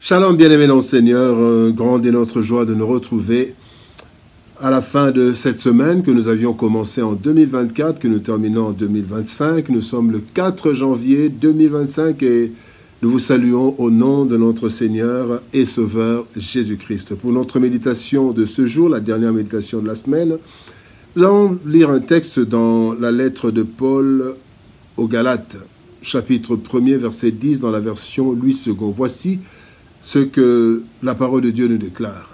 Shalom, bien-aimés dans le Seigneur, grande est notre joie de nous retrouver à la fin de cette semaine que nous avions commencé en 2024, que nous terminons en 2025. Nous sommes le 4 janvier 2025 et nous vous saluons au nom de notre Seigneur et Sauveur Jésus-Christ. Pour notre méditation de ce jour, la dernière méditation de la semaine, nous allons lire un texte dans la lettre de Paul aux Galates, chapitre 1er, verset 10, dans la version Louis II. Voici ce que la parole de Dieu nous déclare.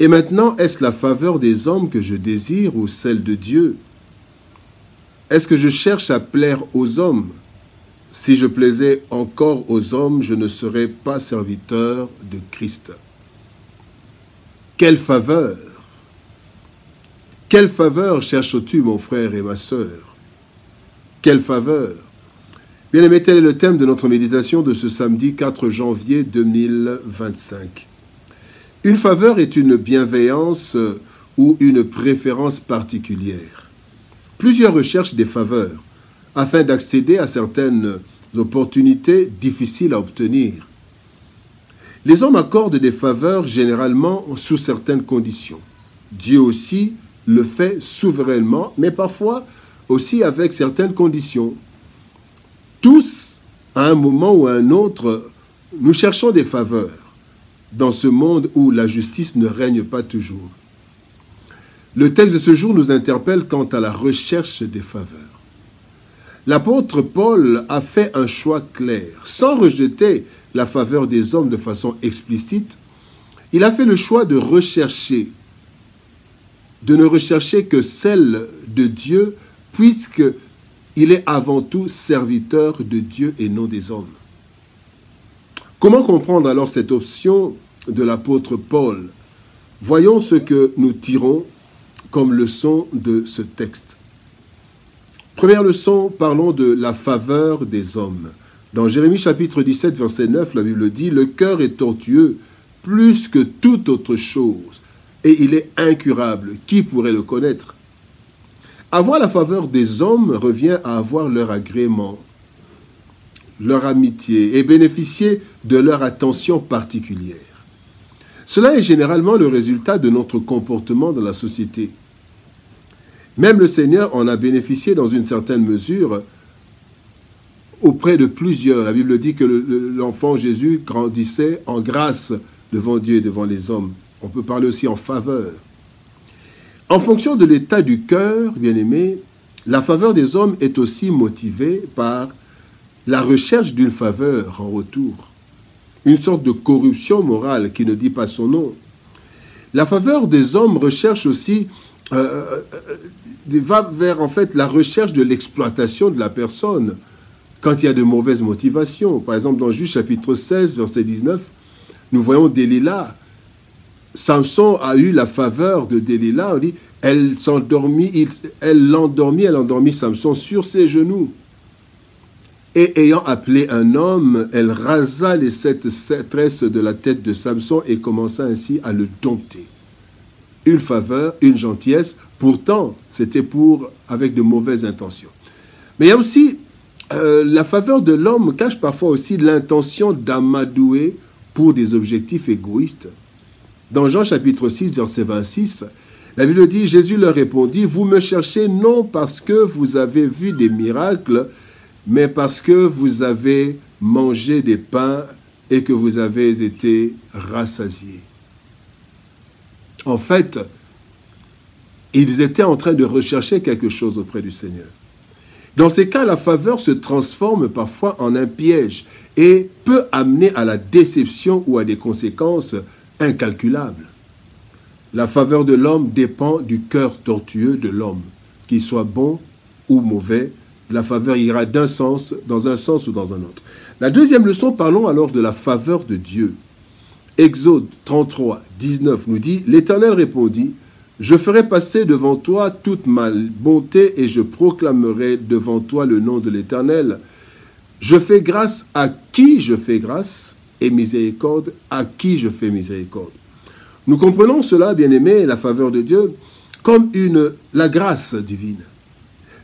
Et maintenant, est-ce la faveur des hommes que je désire ou celle de Dieu? Est-ce que je cherche à plaire aux hommes? Si je plaisais encore aux hommes, je ne serais pas serviteur de Christ. Quelle faveur! Quelle faveur cherches-tu, mon frère et ma sœur? Quelle faveur! Bien-aimé, tel est le thème de notre méditation de ce samedi 4 janvier 2025. Une faveur est une bienveillance ou une préférence particulière. Plusieurs recherchent des faveurs afin d'accéder à certaines opportunités difficiles à obtenir. Les hommes accordent des faveurs généralement sous certaines conditions. Dieu aussi le fait souverainement, mais parfois aussi avec certaines conditions. Tous, à un moment ou à un autre, nous cherchons des faveurs dans ce monde où la justice ne règne pas toujours. Le texte de ce jour nous interpelle quant à la recherche des faveurs. L'apôtre Paul a fait un choix clair. Sans rejeter la faveur des hommes de façon explicite, il a fait le choix de ne rechercher que celle de Dieu, puisque il est avant tout serviteur de Dieu et non des hommes. Comment comprendre alors cette option de l'apôtre Paul? Voyons ce que nous tirons comme leçon de ce texte. Première leçon, parlons de la faveur des hommes. Dans Jérémie chapitre 17, verset 9, la Bible dit « Le cœur est tortueux plus que toute autre chose, et il est incurable. Qui pourrait le connaître ?» Avoir la faveur des hommes revient à avoir leur agrément, leur amitié et bénéficier de leur attention particulière. Cela est généralement le résultat de notre comportement dans la société. Même le Seigneur en a bénéficié dans une certaine mesure auprès de plusieurs. La Bible dit que l'enfant Jésus grandissait en grâce devant Dieu et devant les hommes. On peut parler aussi en faveur. En fonction de l'état du cœur, bien-aimé, la faveur des hommes est aussi motivée par la recherche d'une faveur en retour. Une sorte de corruption morale qui ne dit pas son nom. La faveur des hommes recherche aussi, va vers en fait la recherche de l'exploitation de la personne quand il y a de mauvaises motivations. Par exemple, dans Juge chapitre 16, verset 19, nous voyons Delilah. Samson a eu la faveur de Delilah. On dit, elle endormit Samson sur ses genoux. Et ayant appelé un homme, elle rasa les 7 tresses de la tête de Samson et commença ainsi à le dompter. Une faveur, une gentillesse, pourtant c'était avec de mauvaises intentions. Mais il y a aussi, la faveur de l'homme cache parfois aussi l'intention d'amadouer pour des objectifs égoïstes. Dans Jean chapitre 6, verset 26, la Bible dit, Jésus leur répondit, « Vous me cherchez non parce que vous avez vu des miracles, mais parce que vous avez mangé des pains et que vous avez été rassasiés. » En fait, ils étaient en train de rechercher quelque chose auprès du Seigneur. Dans ces cas, la faveur se transforme parfois en un piège et peut amener à la déception ou à des conséquences incalculable. La faveur de l'homme dépend du cœur tortueux de l'homme. Qu'il soit bon ou mauvais, la faveur ira dans un sens ou dans un autre. La deuxième leçon, parlons alors de la faveur de Dieu. Exode 33, 19 nous dit, « L'Éternel répondit, je ferai passer devant toi toute ma bonté et je proclamerai devant toi le nom de l'Éternel. Je fais grâce à qui je fais grâce et miséricorde à qui je fais miséricorde. » Nous comprenons cela, bien-aimés, la faveur de Dieu, comme la grâce divine.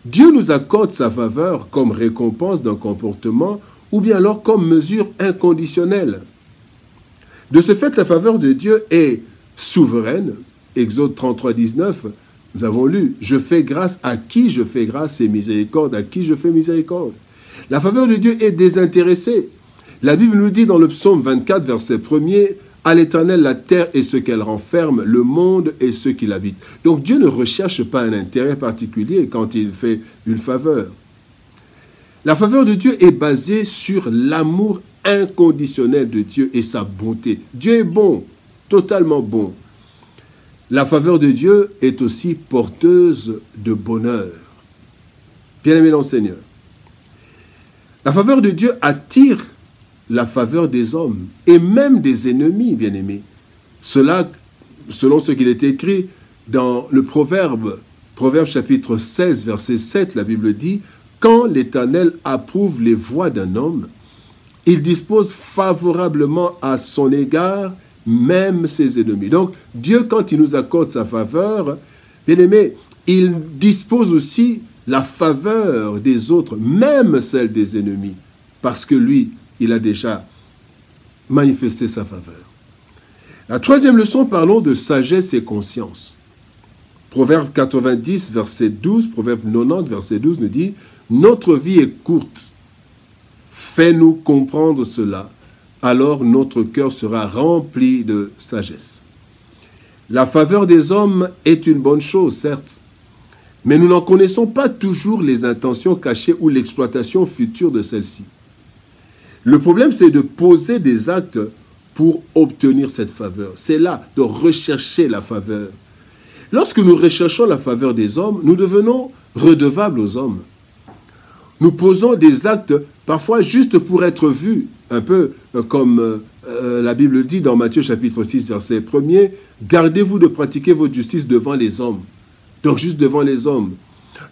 Dieu nous accorde sa faveur comme récompense d'un comportement ou bien alors comme mesure inconditionnelle. De ce fait, la faveur de Dieu est souveraine. Exode 33, 19, nous avons lu, « Je fais grâce à qui je fais grâce et miséricorde à qui je fais miséricorde. » La faveur de Dieu est désintéressée. La Bible nous dit dans le psaume 24, verset 1er, « À l'Éternel la terre et ce qu'elle renferme, le monde et ceux qui l'habitent. » Donc Dieu ne recherche pas un intérêt particulier quand il fait une faveur. La faveur de Dieu est basée sur l'amour inconditionnel de Dieu et sa bonté. Dieu est bon, totalement bon. La faveur de Dieu est aussi porteuse de bonheur. Bien-aimé dans le Seigneur, la faveur de Dieu attire la faveur des hommes et même des ennemis, bien-aimés. Cela, selon ce qu'il est écrit dans le Proverbe chapitre 16, verset 7, la Bible dit « Quand l'Éternel approuve les voies d'un homme, il dispose favorablement à son égard même ses ennemis. » Donc, Dieu, quand il nous accorde sa faveur, bien-aimé, il dispose aussi la faveur des autres, même celle des ennemis, parce que lui, il a déjà manifesté sa faveur. La troisième leçon, parlons de sagesse et conscience. Proverbe 90, verset 12, Proverbe 90, verset 12 nous dit « Notre vie est courte, fais-nous comprendre cela, alors notre cœur sera rempli de sagesse. » La faveur des hommes est une bonne chose, certes, mais nous n'en connaissons pas toujours les intentions cachées ou l'exploitation future de celle-ci. Le problème, c'est de poser des actes pour obtenir cette faveur. C'est là de rechercher la faveur. Lorsque nous recherchons la faveur des hommes, nous devenons redevables aux hommes. Nous posons des actes parfois juste pour être vus, un peu comme la Bible dit dans Matthieu chapitre 6, verset 1er, « Gardez-vous de pratiquer votre justice devant les hommes. » Donc juste devant les hommes.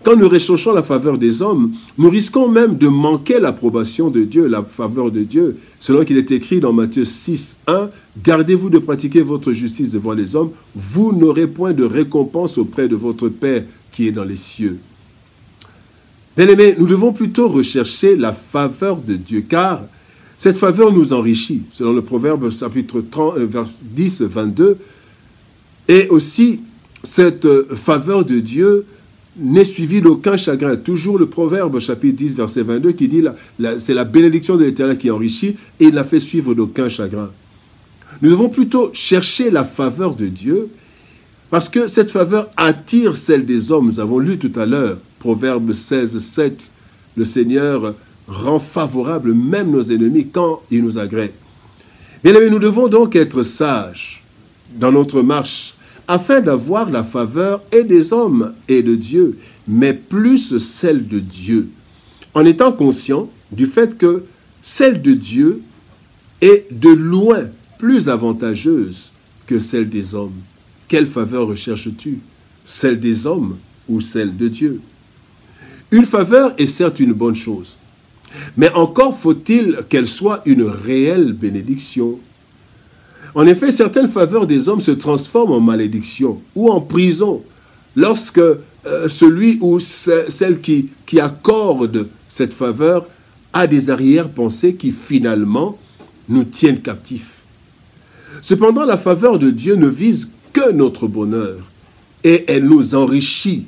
Quand nous recherchons la faveur des hommes, nous risquons même de manquer l'approbation de Dieu, la faveur de Dieu. Selon qu'il est écrit dans Matthieu 6, 1, « Gardez-vous de pratiquer votre justice devant les hommes, vous n'aurez point de récompense auprès de votre Père qui est dans les cieux. » Bien-aimés, nous devons plutôt rechercher la faveur de Dieu, car cette faveur nous enrichit, selon le Proverbe chapitre 30, 10, 22, et aussi cette faveur de Dieu n'est suivie d'aucun chagrin. Toujours le Proverbe chapitre 10, verset 22, qui dit c'est la bénédiction de l'Éternel qui enrichit, et il n'a fait suivre d'aucun chagrin. Nous devons plutôt chercher la faveur de Dieu, parce que cette faveur attire celle des hommes. Nous avons lu tout à l'heure, Proverbe 16, 7, le Seigneur rend favorable même nos ennemis quand ils nous agrèent. Bien aimés, nous devons donc être sages dans notre marche, afin d'avoir la faveur et des hommes et de Dieu, mais plus celle de Dieu, en étant conscient du fait que celle de Dieu est de loin plus avantageuse que celle des hommes. Quelle faveur recherches-tu? Celle des hommes ou celle de Dieu? Une faveur est certes une bonne chose, mais encore faut-il qu'elle soit une réelle bénédiction. En effet, certaines faveurs des hommes se transforment en malédiction ou en prison lorsque celui ou celle qui accorde cette faveur a des arrière-pensées qui finalement nous tiennent captifs. Cependant, la faveur de Dieu ne vise que notre bonheur et elle nous enrichit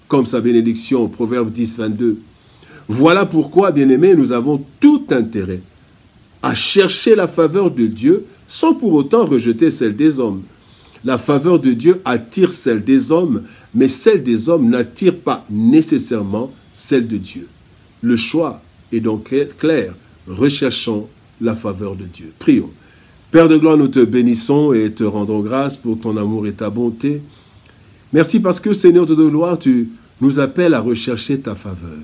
comme sa bénédiction, Proverbe 10, 22. Voilà pourquoi, bien-aimés, nous avons tout intérêt à chercher la faveur de Dieu sans pour autant rejeter celle des hommes. La faveur de Dieu attire celle des hommes, mais celle des hommes n'attire pas nécessairement celle de Dieu. Le choix est donc clair. Recherchons la faveur de Dieu. Prions. Père de gloire, nous te bénissons et te rendons grâce pour ton amour et ta bonté. Merci parce que, Seigneur de gloire, tu nous appelles à rechercher ta faveur.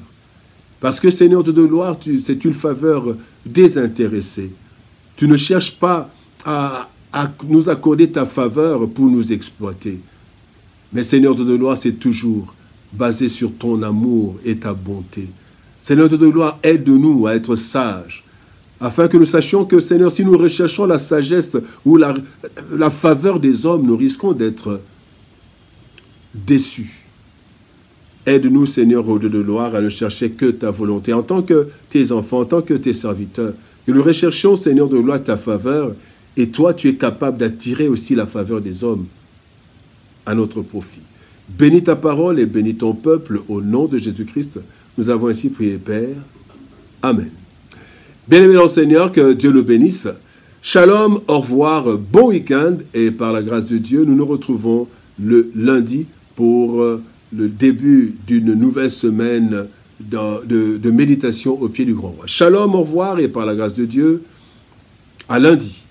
Parce que, Seigneur de gloire, c'est une faveur désintéressée. Tu ne cherches pas à nous accorder ta faveur pour nous exploiter. Mais Seigneur de gloire, c'est toujours basé sur ton amour et ta bonté. Seigneur de gloire, aide-nous à être sages, afin que nous sachions que, Seigneur, si nous recherchons la sagesse ou la faveur des hommes, nous risquons d'être déçus. Aide-nous, Seigneur, au Dieu de gloire, à ne chercher que ta volonté, en tant que tes enfants, en tant que tes serviteurs. Que nous recherchions, Seigneur de gloire, ta faveur, Et toi, tu es capable d'attirer aussi la faveur des hommes à notre profit. Bénis ta parole et bénis ton peuple au nom de Jésus-Christ. Nous avons ainsi prié, Père. Amen. Bien-aimé dans le Seigneur, que Dieu le bénisse. Shalom, au revoir, bon week-end. Et par la grâce de Dieu, nous nous retrouvons le lundi pour le début d'une nouvelle semaine de méditation au pied du grand roi. Shalom, au revoir et par la grâce de Dieu, à lundi.